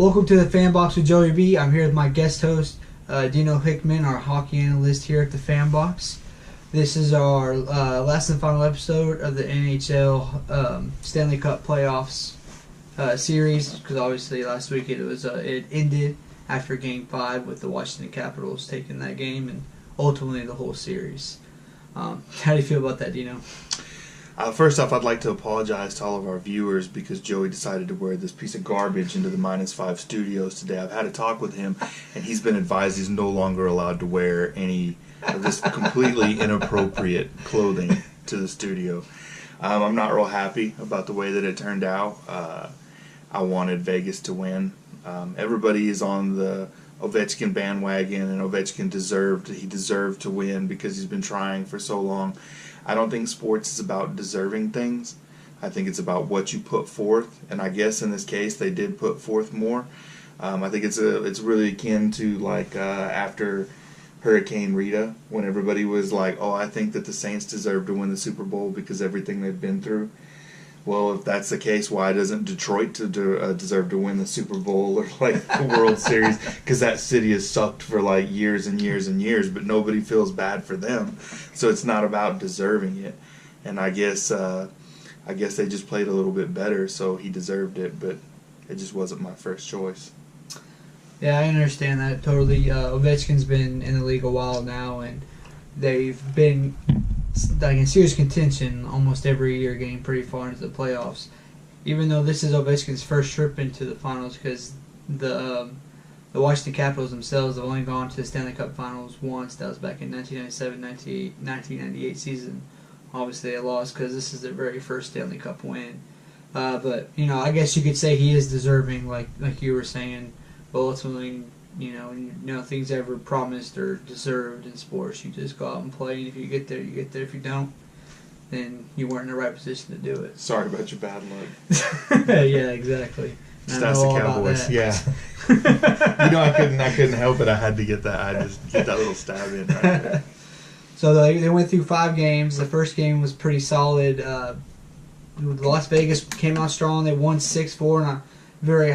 Welcome to the Fanbox with Joey B. I'm here with my guest host, Dino Hickman, our hockey analyst here at the Fanbox. This is our last and final episode of the NHL Stanley Cup playoffs series, because obviously last week it ended after Game 5 with the Washington Capitals taking that game and ultimately the whole series. How do you feel about that, Dino? First off, I'd like to apologize to all of our viewers because Joey decided to wear this piece of garbage into the -5 studios today. I've had a talk with him, and he's been advised he's no longer allowed to wear any of this completely inappropriate clothing to the studio. I'm not real happy about the way that it turned out. I wanted Vegas to win. Everybody is on the Ovechkin bandwagon, and Ovechkin deserved to win because he's been trying for so long. I don't think sports is about deserving things. I think it's about what you put forth, and I guess in this case they did put forth more. I think it's really akin to like after Hurricane Rita, when everybody was like, "Oh, I think that the Saints deserve to win the Super Bowl because everything they've been through." Well, if that's the case, why doesn't Detroit deserve to win the Super Bowl or like the World Series? Because that city has sucked for like years and years and years, but nobody feels bad for them. So it's not about deserving it. And I guess they just played a little bit better, so he deserved it. But it just wasn't my first choice. Yeah, I understand that totally. Ovechkin's been in the league a while now, and they've been like in serious contention almost every year, getting pretty far into the playoffs. Even though this is Ovechkin's first trip into the finals, because the Washington Capitals themselves have only gone to the Stanley Cup Finals once. That was back in 1997-1998 season. Obviously, they lost because this is their very first Stanley Cup win. But I guess you could say he is deserving, like you were saying. But ultimately, things ever promised or deserved in sports. You just go out and play, and if you get there, you get there. If you don't, then you weren't in the right position to do it. Sorry about your bad luck. Yeah, exactly. Just ask the Cowboys. Yeah. I couldn't help it. I had to get that. I just get that little stab in right there. So they went through 5 games. The first game was pretty solid. Las Vegas came out strong. They won 6-4 in a very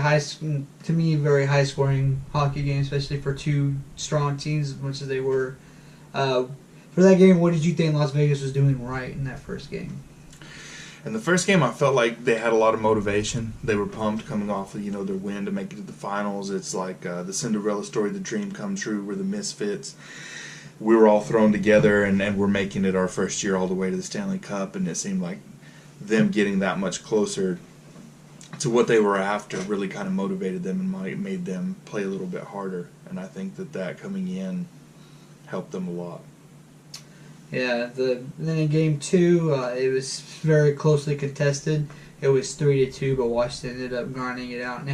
high scoring hockey game, especially for two strong teams as much as they were. For that game, what did you think Las Vegas was doing right in that first game? In the first game, I felt like they had a lot of motivation. They were pumped coming off of their win to make it to the finals. It's like the Cinderella story, the dream come true. We're the misfits. We were all thrown together, and we're making it our first year all the way to the Stanley Cup, and it seemed like them getting that much closer to what they were after really kind of motivated them and made them play a little bit harder. And I think that coming in helped them a lot. Yeah, then in Game 2, it was very closely contested. It was 3-2, but Washington ended up grinding it out. And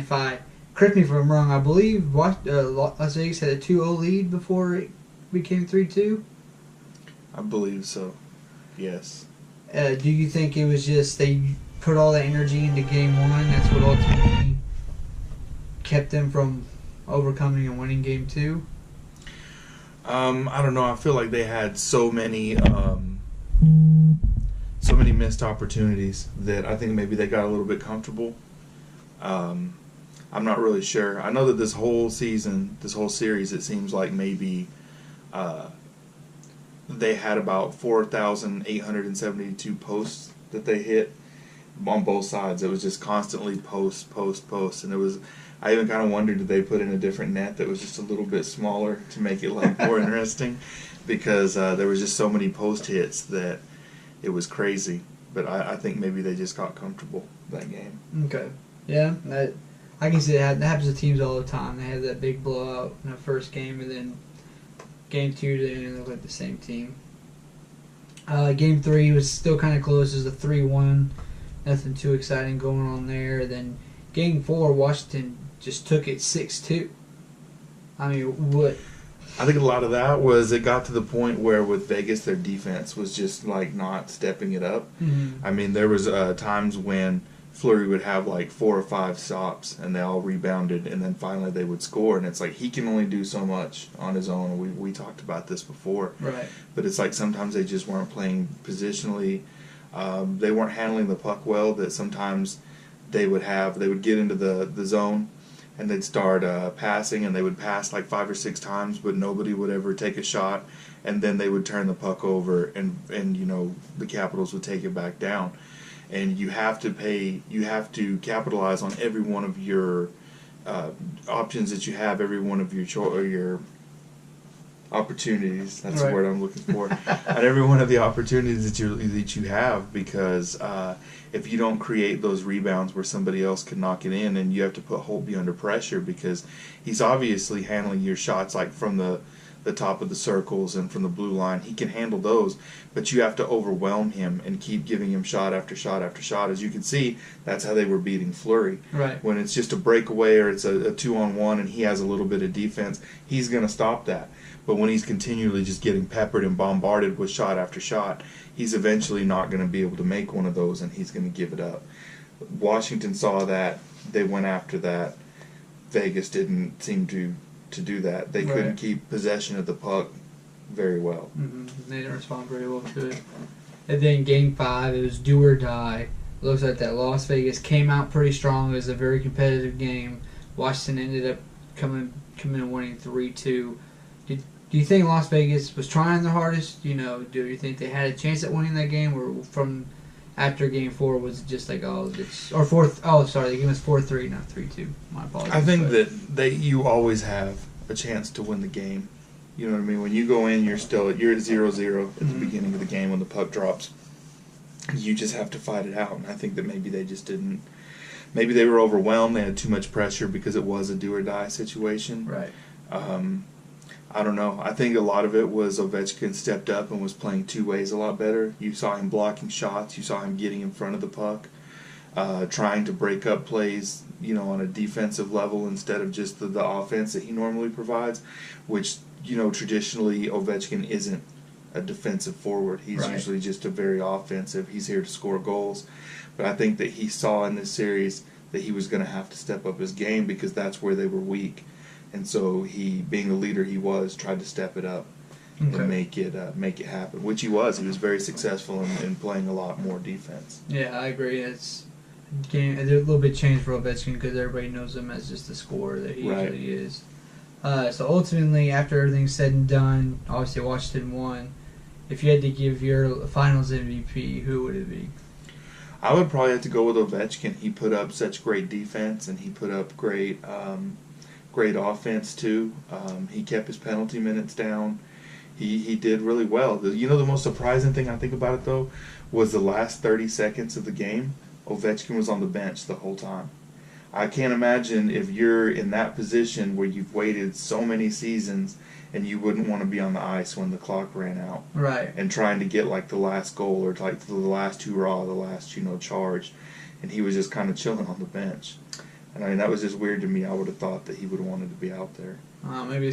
correct me if I'm wrong, I believe Las Vegas had a 2-0 lead before it became 3-2? I believe so, yes. Do you think it was just they put all that energy into Game 1? That's what ultimately kept them from overcoming and winning Game 2? I don't know. I feel like they had so many missed opportunities that I think maybe they got a little bit comfortable. I'm not really sure. I know that this whole series, it seems like maybe they had about 4,872 posts that they hit on both sides. It was just constantly post, and it was. I even kind of wondered, did they put in a different net that was just a little bit smaller to make it like more interesting, because there was just so many post hits that it was crazy. But I think maybe they just got comfortable that game. Okay, yeah, I can see that happens to teams all the time. They have that big blowout in the first game, and then Game 2 they look like the same team. Game 3 was still kind of close. It was a 3-1. Nothing too exciting going on there. Then Game 4, Washington just took it 6-2. I mean, what? I think a lot of that was it got to the point where with Vegas, their defense was just like not stepping it up. Mm-hmm. I mean, there was times when Fleury would have like 4 or 5 stops, and they all rebounded, and then finally they would score. And it's like he can only do so much on his own. We talked about this before, right? But it's like sometimes they just weren't playing positionally. They weren't handling the puck well. That sometimes they would get into the zone, and they'd start passing, and they would pass like 5 or 6 times, but nobody would ever take a shot, and then they would turn the puck over, and the Capitals would take it back down. And you have to capitalize on every one of your options that you have, every one of your opportunities. That's the word I'm looking for. On every one of the opportunities that you have, because if you don't create those rebounds where somebody else can knock it in, and you have to put Holtby under pressure, because he's obviously handling your shots like from the top of the circles and from the blue line. He can handle those, but you have to overwhelm him and keep giving him shot after shot after shot. As you can see, that's how they were beating Fleury. Right. When it's just a breakaway or it's a 2-on-1 and he has a little bit of defense, he's going to stop that. But when he's continually just getting peppered and bombarded with shot after shot, he's eventually not going to be able to make one of those, and he's going to give it up. Washington saw that. They went after that. Vegas didn't seem to do that. They couldn't keep possession of the puck very well. Mm-hmm. They didn't respond very well to it. And then Game 5, it was do or die. It looks like that Las Vegas came out pretty strong. It was a very competitive game. Washington ended up coming and winning 3-2. Do you think Las Vegas was trying their hardest? Do you think they had a chance at winning that game, or from after Game 4 was it just like the game was 4-3, not 3-2. My apologies. I think that you always have a chance to win the game. You know what I mean? When you go in, you're at 0-0 at the beginning of the game when the puck drops. You just have to fight it out, and I think that maybe they just didn't. Maybe they were overwhelmed. They had too much pressure because it was a do or die situation. Right. I don't know. I think a lot of it was Ovechkin stepped up and was playing two ways a lot better. You saw him blocking shots. You saw him getting in front of the puck, trying to break up plays, on a defensive level instead of just the offense that he normally provides, which, traditionally Ovechkin isn't a defensive forward. He's usually just a very offensive. He's here to score goals. But I think that he saw in this series that he was going to have to step up his game because that's where they were weak. And so he, being the leader he was, tried to step it up and make it happen, which he was. He was very successful in playing a lot more defense. Yeah, I agree. It's a little bit changed for Ovechkin because everybody knows him as just the scorer that he usually is. So ultimately, after everything's said and done, obviously Washington won. If you had to give your Finals MVP, who would it be? I would probably have to go with Ovechkin. He put up such great defense, and he put up great offense too. He kept his penalty minutes down. He did really well. The most surprising thing I think about it though was the last 30 seconds of the game. Ovechkin was on the bench the whole time. I can't imagine if you're in that position where you've waited so many seasons and you wouldn't want to be on the ice when the clock ran out. Right. And trying to get like the last goal or like the last hurrah, the last charge, and he was just kind of chilling on the bench. And I mean, that was just weird to me. I would have thought that he would have wanted to be out there. Maybe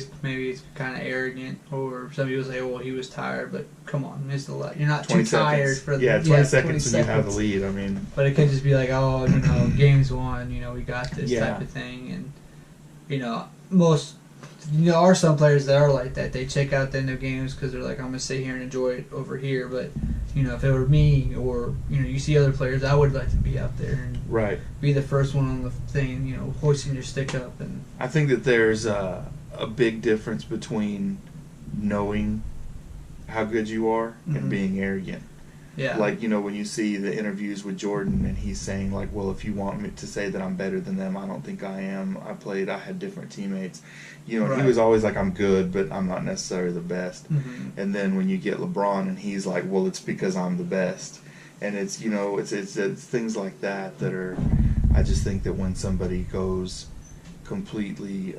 it's kind of arrogant, or some people say, "Well, he was tired," but come on, it's a lot. You're not too tired for the 20 seconds when you have the lead. I mean, but it could just be like, "Oh, game's won. We got this," type of thing. And most are some players that are like that. They check out the end of games because they're like, "I'm gonna sit here and enjoy it over here." But if it were me, or you see other players, I would like to be out there and be the first one on the thing, hoisting your stick up. And I think that there's a big difference between knowing how good you are and being arrogant. Yeah. Like, when you see the interviews with Jordan and he's saying like, well, if you want me to say that I'm better than them, I don't think I am. I had different teammates. He was always like, I'm good, but I'm not necessarily the best. Mm-hmm. And then when you get LeBron and he's like, well, it's because I'm the best. And it's, it's things like that are, I just think that when somebody goes completely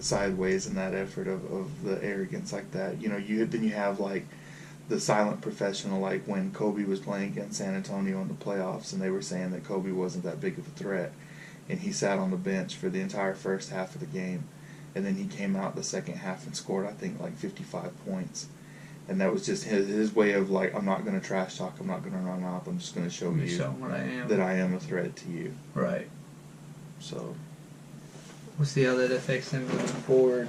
sideways in that effort of the arrogance like that, then you have like the silent professional, like when Kobe was playing against San Antonio in the playoffs and they were saying that Kobe wasn't that big of a threat, and he sat on the bench for the entire first half of the game, and then he came out the second half and scored I think like 55 points. And that was just his way of like, I'm not going to trash talk, I'm not going to run my mouth, I'm just going to show you that I am a threat to you. Right. So we'll see how that affects him moving forward.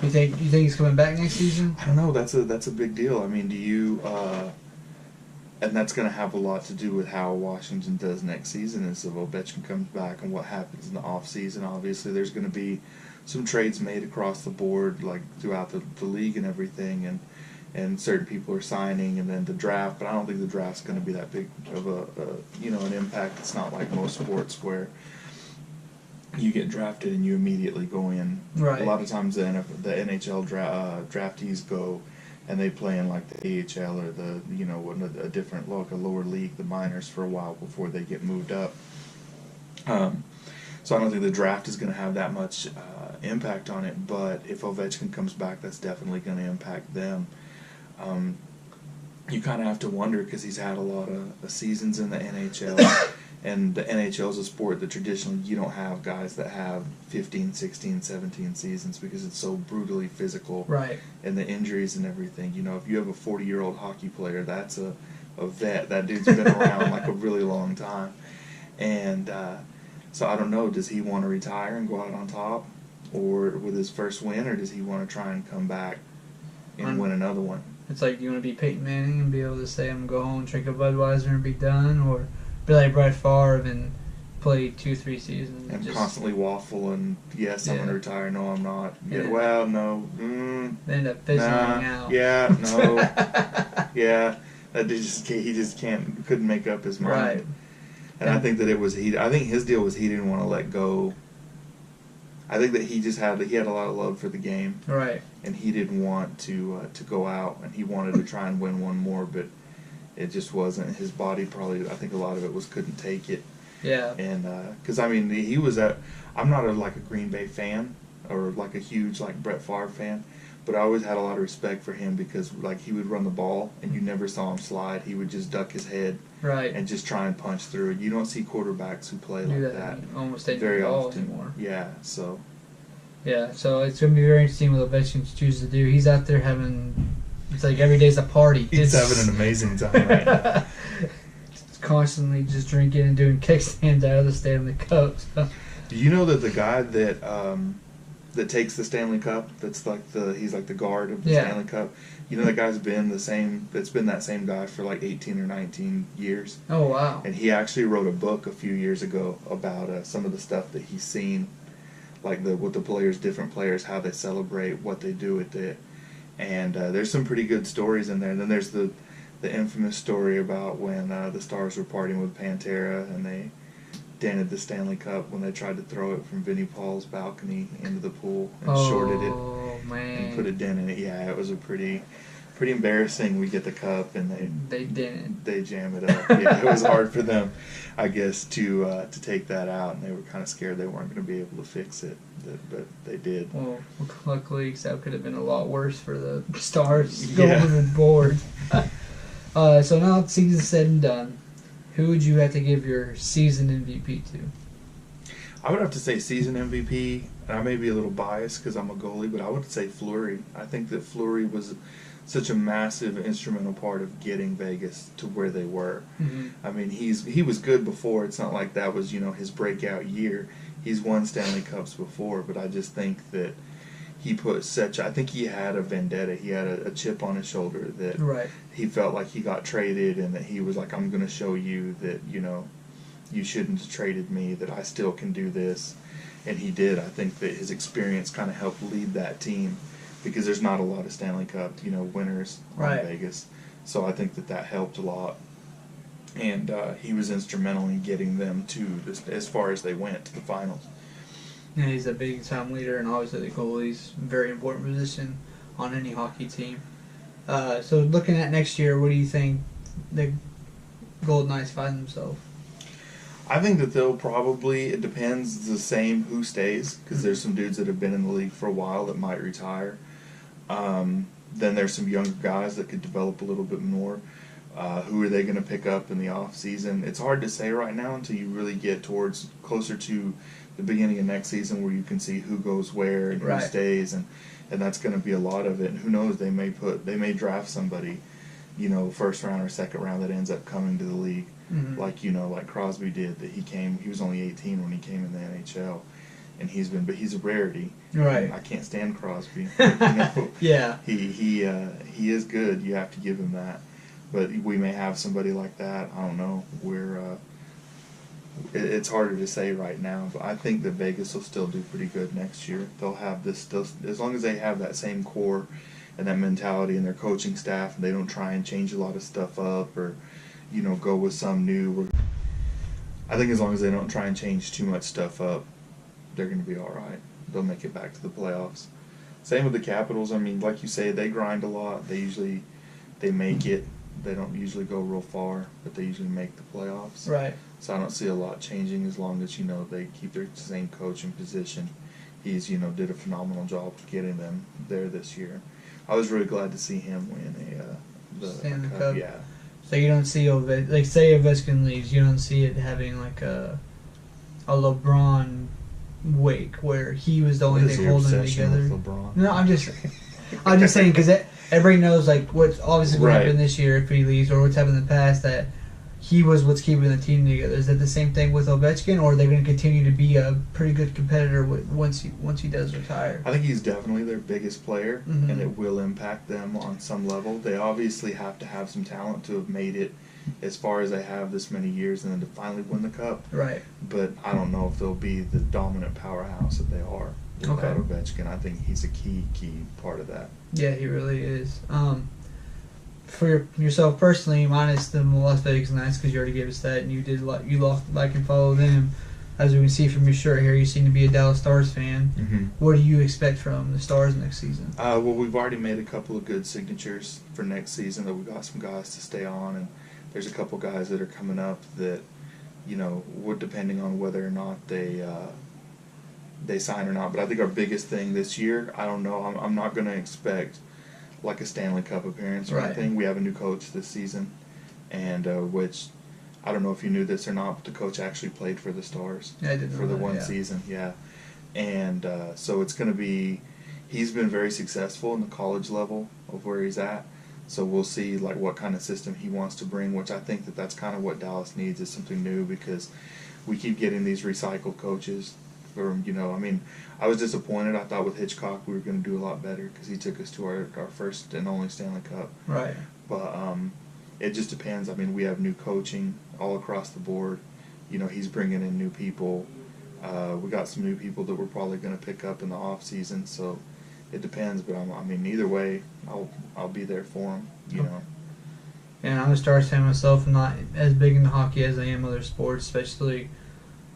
You think he's coming back next season? I don't know. That's a big deal. I mean, do you? And that's going to have a lot to do with how Washington does next season as if Ovechkin comes back and what happens in the offseason. Obviously, there's going to be some trades made across the board, like throughout the league and everything, and certain people are signing, and then the draft. But I don't think the draft's going to be that big of an impact. It's not like most sports where you get drafted and you immediately go in. Right. A lot of times the NHL draftees go and they play in like the AHL or a different a lower league, the minors, for a while before they get moved up. So I don't think the draft is going to have that much impact on it. But if Ovechkin comes back, that's definitely going to impact them. You kind of have to wonder because he's had a lot of seasons in the NHL. And the NHL is a sport that traditionally you don't have guys that have 15, 16, 17 seasons because it's so brutally physical. Right. And the injuries and everything. If you have a 40-year-old hockey player, that's a vet. That dude's been around like a really long time. And so I don't know, does he want to retire and go out on top or with his first win, or does he want to try and come back and win another one? It's like, you want to be Peyton Manning and be able to say, I'm going to go home, drink a Budweiser and be done, or be like Brett Favre and play 2-3 seasons. And constantly waffle and, yes, I'm going to retire, no, I'm not. Yeah, well, no. They end up fizzling out. Yeah, no. Yeah. He just couldn't make up his mind. Right. And I think that I think his deal was he didn't want to let go. I think that he had a lot of love for the game. Right. And he didn't want to go out, and he wanted to try and win one more, but it just wasn't. His body probably, I think a lot of it was couldn't take it. Yeah. And, because, he was I'm not a Green Bay fan or like a huge Brett Favre fan, but I always had a lot of respect for him because he would run the ball and you never saw him slide. He would just duck his head. Right. And just try and punch through. You don't see quarterbacks who play like that almost very often anymore. Yeah, so. Yeah, so it's going to be very interesting what Ovechkin chooses to do. He's out there it's like every day's a party. He's having an amazing time right now. Constantly just drinking and doing kickstands out of the Stanley Cup. So. Do you know that the guy that takes the Stanley Cup, he's like the guard of the Stanley Cup, that guy's been that same guy for 18 or 19 years. Oh, wow. And he actually wrote a book a few years ago about some of the stuff that he's seen, with the different players, how they celebrate, what they do with it. And there's some pretty good stories in there. And then there's the infamous story about when the Stars were partying with Pantera and they dented the Stanley Cup when they tried to throw it from Vinnie Paul's balcony into the pool and shorted it and put a dent in it. Yeah, it was a pretty embarrassing. We get the cup and they jam it up. Yeah, it was hard for them, I guess, to take that out, and they were kind of scared they weren't going to be able to fix it, but they did. Well, luckily, that could have been a lot worse for the Stars going overboard. So now the season's said and done. Who would you have to give your season MVP to? I would have to say season MVP, and I may be a little biased because I'm a goalie, but I would say Fleury. I think that Fleury was such a massive instrumental part of getting Vegas to where they were. Mm-hmm. He was good before. It's not like that was his breakout year. He's won Stanley Cups before, but I just think that he I think he had a vendetta. He had a chip on his shoulder that he felt like he got traded, and that he was like, I'm going to show you that, you shouldn't have traded me, that I still can do this. And he did. I think that his experience kind of helped lead that team because there's not a lot of Stanley Cup, winners in Vegas. So I think that helped a lot. And he was instrumental in getting them to as far as they went, to the finals. Yeah, he's a big-time leader, and obviously the goalie's a very important position on any hockey team. So looking at next year, what do you think the Golden Knights find themselves? I think that they'll probably, it depends the same who stays, because there's some dudes that have been in the league for a while that might retire. Then there's some younger guys that could develop a little bit more. Who are they going to pick up in the off season? It's hard to say right now until you really get closer to the beginning of next season, where you can see who goes where and who stays, and that's going to be a lot of it. And who knows, they may draft somebody, first round or second round that ends up coming to the league, like Crosby did. That he was only 18 when he came in the NHL, and but he's a rarity. Right. I can't stand Crosby. Yeah. He is good. You have to give him that. but we may have somebody like that. I don't know. It's harder to say right now, but I think that Vegas will still do pretty good next year. They'll have this still, as long as they have that same core and that mentality in their coaching staff, and they don't try and change a lot of stuff up or, go with some new. I think as long as they don't try and change too much stuff up, they're going to be all right. They'll make it back to the playoffs. Same with the Capitals. I mean, like you say, they grind a lot. They make it. They don't usually go real far, but they usually make the playoffs. Right. So I don't see a lot changing as long as, they keep their same coach in position. He's, did a phenomenal job of getting them there this year. I was really glad to see him win the Stanley Cup. Cup. Yeah. So you don't see like say Ovechkin leaves, you don't see it having like a LeBron wake where he was the only thing holding it together. With LeBron? No, I'm just saying because everybody knows like what's obviously going to happen this year if he leaves, or what's happened in the past, that he was what's keeping the team together. Is that the same thing with Ovechkin, or are they going to continue to be a pretty good competitor once he does retire? I think he's definitely their biggest player, Mm-hmm. and it will impact them on some level. They obviously have to have some talent to have made it as far as they have this many years and then to finally win the Cup. Right. But I don't know if they'll be the dominant powerhouse that they are without Okay. Ovechkin. I think he's a key part of that. Yeah, he really is. For yourself personally, minus the Las Vegas Knights, because you already gave us that, and you like and follow them. As we can see from your shirt here, you seem to be a Dallas Stars fan. Mm-hmm. What do you expect from the Stars next season? Well, we've already made a couple of good signatures for next season. That we got some guys to stay on, and there's a couple guys that are coming up that, would depending on whether or not they sign or not. But I think our biggest thing this year, I don't know. I'm not going to expect like a Stanley Cup appearance or anything. We have a new coach this season, and which I don't know if you knew this or not, but the coach actually played for the Stars for the one season. Yeah, and so it's going to be. He's been very successful in the college level of where he's at. So we'll see like what kind of system he wants to bring, which I think that's kind of what Dallas needs, is something new, because we keep getting these recycled coaches. I was disappointed. I thought with Hitchcock we were going to do a lot better because he took us to our first and only Stanley Cup. Right. But it just depends. I mean, we have new coaching all across the board. He's bringing in new people. We got some new people that we're probably going to pick up in the off season. So it depends. But either way, I'll be there for him. You know. And I'm a Stars fan myself. I'm not as big into hockey as I am other sports, especially.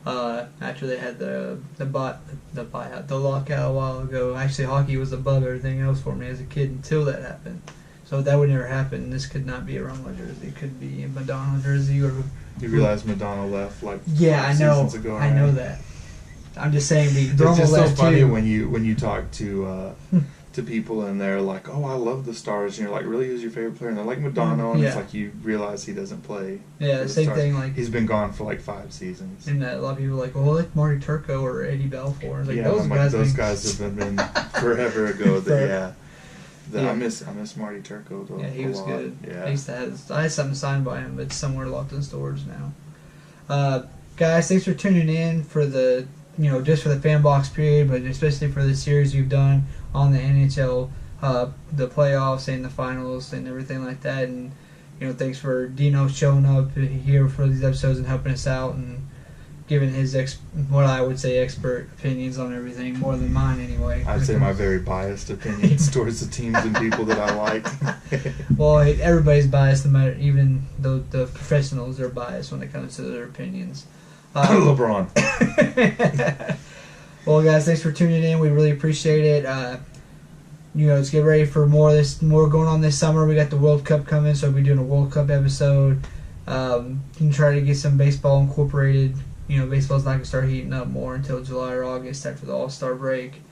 After they had the lockout a while ago. Actually, hockey was above everything else for me as a kid until that happened. So that would never happen. This could not be a Romo jersey. It could be a Madonna jersey or. You realize Madonna left like I know. seasons ago, I know that. I'm just saying the It's Romo just so left funny too. when you talk to people and they're like, "Oh, I love the Stars," and you're like, "Really, who's your favorite player?" And they're like Madonna, and it's like you realize he doesn't play. Yeah, for the same Stars. thing. Like, He's been gone for like 5 seasons. and a lot of people are like, well, like Marty Turco or Eddie Balfour. Like, Yeah, those guys have been forever ago. I miss Marty Turco though. Yeah, he was lot. good. Yeah. I had something signed by him, but it's somewhere locked in storage now. Guys, thanks for tuning in for the just for the Fanbox period, but especially for the series we've done on the NHL, the playoffs and the finals and everything like that. And thanks for Dino showing up here for these episodes and helping us out and giving his what I would say expert opinions on everything, more than mine anyway. I'd say my very biased opinions towards the teams and people that I like. Well, everybody's biased, no matter, even the professionals are biased when it comes to their opinions. LeBron. Well, guys, thanks for tuning in. We really appreciate it. Let's get ready for more going on this summer. We got the World Cup coming, so we'll be doing a World Cup episode. Can try to get some baseball incorporated. Baseball's not going to start heating up more until July or August after the All-Star break.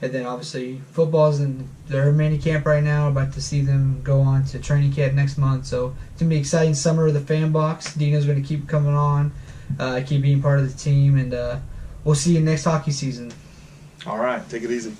And then, obviously, football's in their mini camp right now. About to see them go on to training camp next month. So, it's going to be an exciting summer of the Fanbox. Dino's going to keep coming on, keep being part of the team, and we'll see you next hockey season. All right, take it easy.